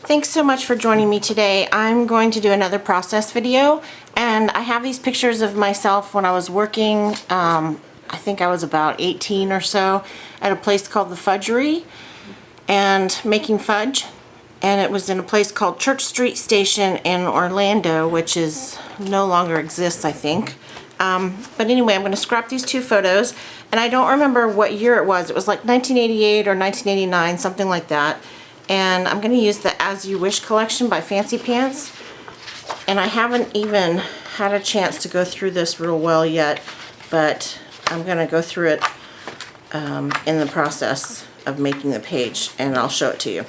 Thanks so much for joining me today. I'm going to do another process video, and I have these pictures of myself when I was working, I think I was about 18 or so, at a place called the Fudgery and making fudge. And it was in a place called Church Street Station in Orlando, which is no longer exists, I think. But anyway, I'm going to scrap these two photos, and I don't remember what year it was. It was like 1988 or 1989, something like that. And I'm going to use the As You Wish collection by Fancy Pants. And I haven't even had a chance to go through this real well yet, but I'm going to go through it in the process of making the page, and I'll show it to you.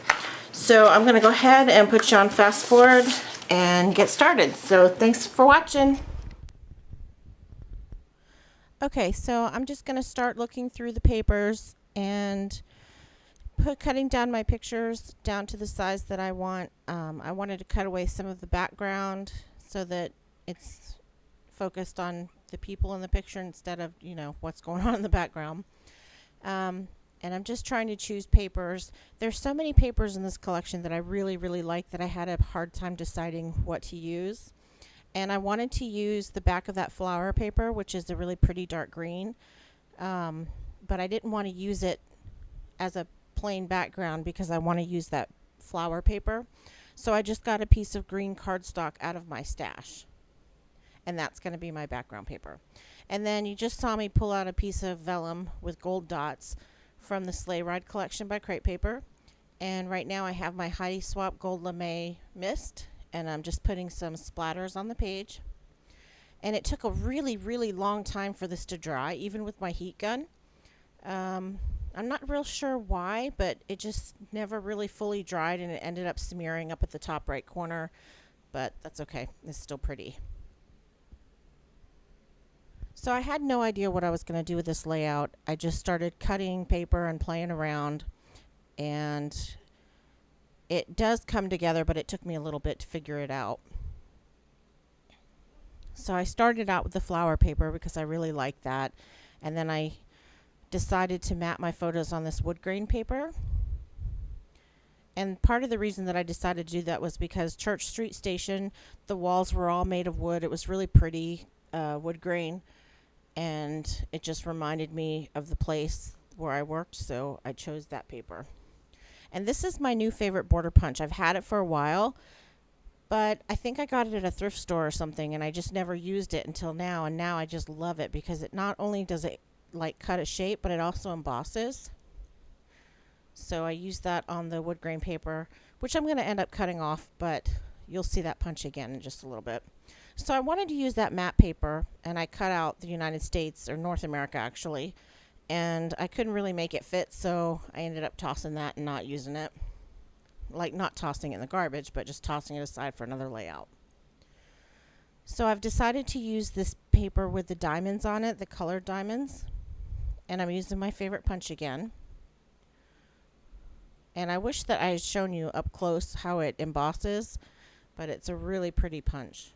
So I'm going to go ahead and put you on fast forward and get started. So thanks for watching. Okay, so I'm just going to start looking through the papers and cutting down my pictures down to the size that I want. I wanted to cut away some of the background so that it's focused on the people in the picture instead of, you know, what's going on in the background. And I'm just trying to choose papers. There's so many papers in this collection that I really, really like that I had a hard time deciding what to use. And I wanted to use the back of that flower paper, which is a really pretty dark green. But I didn't want to use it as a plain background because I want to use that flower paper. So I just got a piece of green cardstock out of my stash. And that's going to be my background paper. And then you just saw me pull out a piece of vellum with gold dots from the Sleigh Ride collection by Crepe Paper. And right now I have my Heidi Swapp Gold Lame Mist, and I'm just putting some splatters on the page. And it took a really, really long time for this to dry, even with my heat gun. I'm not real sure why, but it just never really fully dried, and it ended up smearing up at the top right corner. But that's okay, it's still pretty. So I had no idea what I was going to do with this layout. I just started cutting paper and playing around, and it does come together, but it took me a little bit to figure it out. So I started out with the flower paper because I really like that, and then I decided to map my photos on this wood grain paper. And part of the reason that I decided to do that was because Church Street Station, the walls were all made of wood. It was really pretty wood grain, and it just reminded me of the place where I worked, so I chose that paper. And this is my new favorite border punch. I've had it for a while, but I think I got it at a thrift store or something, and I just never used it until now, and now I just love it because it not only does it like cut a shape, but it also embosses. So I use that on the wood grain paper, which I'm going to end up cutting off, but you'll see that punch again in just a little bit. So I wanted to use that matte paper, and I cut out the United States, or North America actually, and I couldn't really make it fit, so I ended up tossing that and not using it. Like, not tossing it in the garbage, but just tossing it aside for another layout. So I've decided to use this paper with the diamonds on it, the colored diamonds, and I'm using my favorite punch again. And I wish that I had shown you up close how it embosses, but it's a really pretty punch.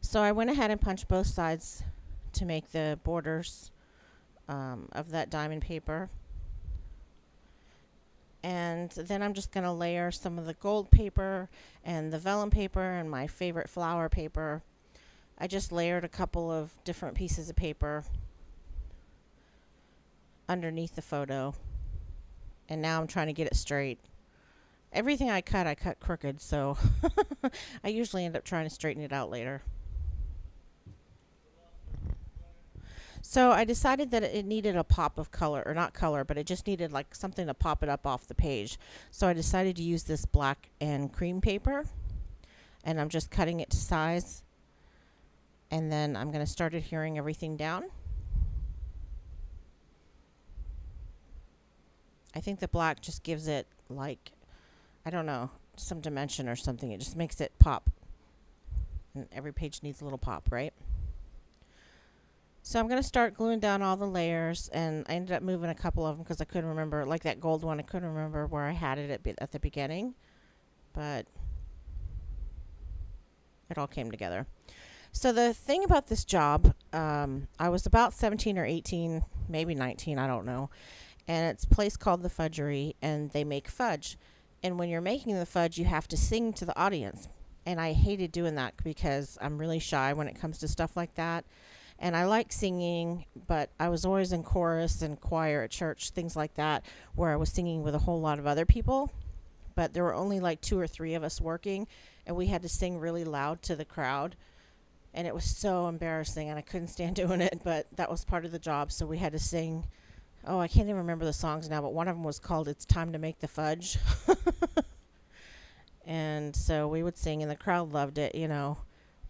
So I went ahead and punched both sides to make the borders of that diamond paper. And then I'm just going to layer some of the gold paper and the vellum paper and my favorite flower paper. I just layered a couple of different pieces of paper underneath the photo. And now I'm trying to get it straight. Everything I cut crooked, so I usually end up trying to straighten it out later. So I decided that it needed a pop of color, or not color, but it just needed like something to pop it up off the page. So I decided to use this black and cream paper, and I'm just cutting it to size. And then I'm going to start adhering everything down. I think the black just gives it, like, I don't know, some dimension or something. It just makes it pop. And every page needs a little pop, right? So I'm going to start gluing down all the layers, and I ended up moving a couple of them because I couldn't remember, like that gold one, I couldn't remember where I had it at the beginning, but it all came together. So the thing about this job, I was about 17 or 18, maybe 19, I don't know, and it's a place called the Fudgery, and they make fudge. And when you're making the fudge, you have to sing to the audience. And I hated doing that because I'm really shy when it comes to stuff like that. And I like singing, but I was always in chorus and choir at church, things like that, where I was singing with a whole lot of other people. But there were only like 2 or 3 of us working, and we had to sing really loud to the crowd. And it was so embarrassing, and I couldn't stand doing it, but that was part of the job, so we had to sing. Oh, I can't even remember the songs now, but one of them was called It's Time to Make the Fudge. And so we would sing, and the crowd loved it,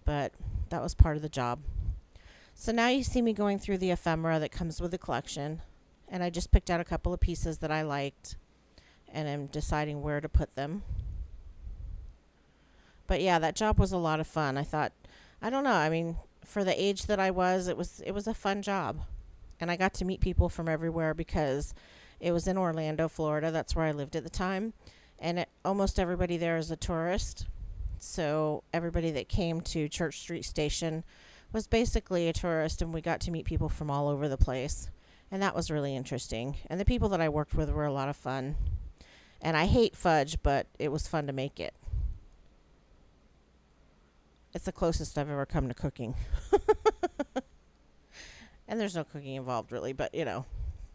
but that was part of the job. So now you see me going through the ephemera that comes with the collection, and I just picked out a couple of pieces that I liked, and I'm deciding where to put them. But yeah, that job was a lot of fun. I don't know, I mean, for the age that I was, it was a fun job. And I got to meet people from everywhere because it was in Orlando, Florida. That's where I lived at the time. And almost everybody there is a tourist. So everybody that came to Church Street Station was basically a tourist, and we got to meet people from all over the place. And that was really interesting. And the people that I worked with were a lot of fun. And I hate fudge, but it was fun to make it. It's the closest I've ever come to cooking. And there's no cooking involved, really, but,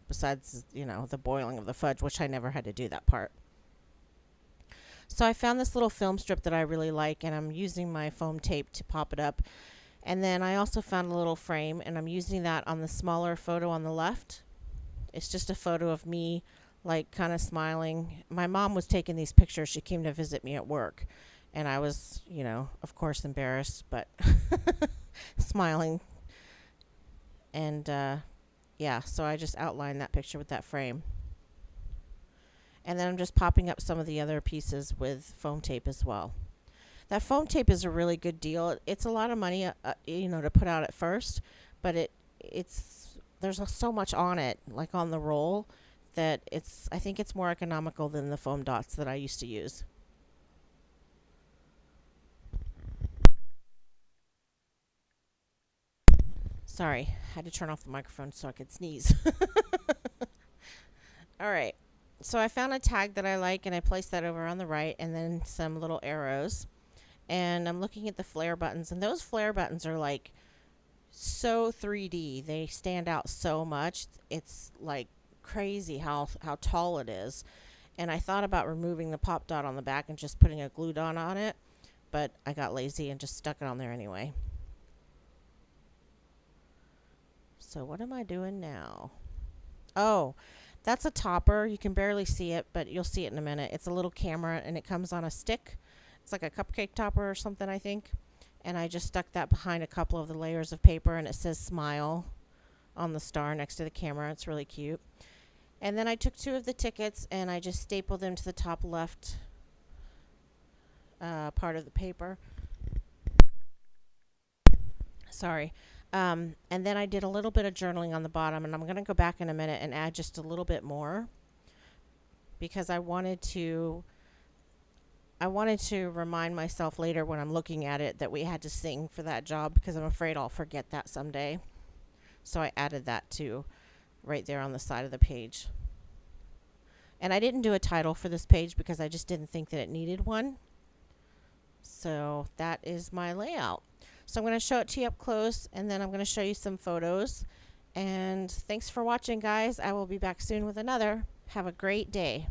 besides, the boiling of the fudge, which I never had to do that part. So I found this little film strip that I really like, and I'm using my foam tape to pop it up. And then I also found a little frame, and I'm using that on the smaller photo on the left. It's just a photo of me, like, kind of smiling. My mom was taking these pictures. She came to visit me at work. And I was, of course, embarrassed, but smiling. And, so I just outlined that picture with that frame. And then I'm just popping up some of the other pieces with foam tape as well. That foam tape is a really good deal. It's a lot of money, to put out at first, but there's so much on it, like on the roll, that I think it's more economical than the foam dots that I used to use. Sorry, had to turn off the microphone so I could sneeze. All right, so I found a tag that I like, and I placed that over on the right, and then some little arrows. And I'm looking at the flare buttons, and those flare buttons are like so 3D. They stand out so much. It's like crazy how tall it is. And I thought about removing the pop dot on the back and just putting a glue dot on it, but I got lazy and just stuck it on there anyway. So what am I doing now? Oh, that's a topper. You can barely see it, but you'll see it in a minute. It's a little camera, and it comes on a stick. It's like a cupcake topper or something, I think. And I just stuck that behind a couple of the layers of paper, and it says smile on the star next to the camera. It's really cute. And then I took 2 of the tickets, and I just stapled them to the top left part of the paper. Sorry. And then I did a little bit of journaling on the bottom, and I'm going to go back in a minute and add just a little bit more because I wanted to remind myself later when I'm looking at it that we had to sing for that job, because I'm afraid I'll forget that someday. So I added that too right there on the side of the page. And I didn't do a title for this page because I just didn't think that it needed one. So that is my layout. So I'm going to show it to you up close, and then I'm going to show you some photos. And thanks for watching, guys. I will be back soon with another. Have a great day.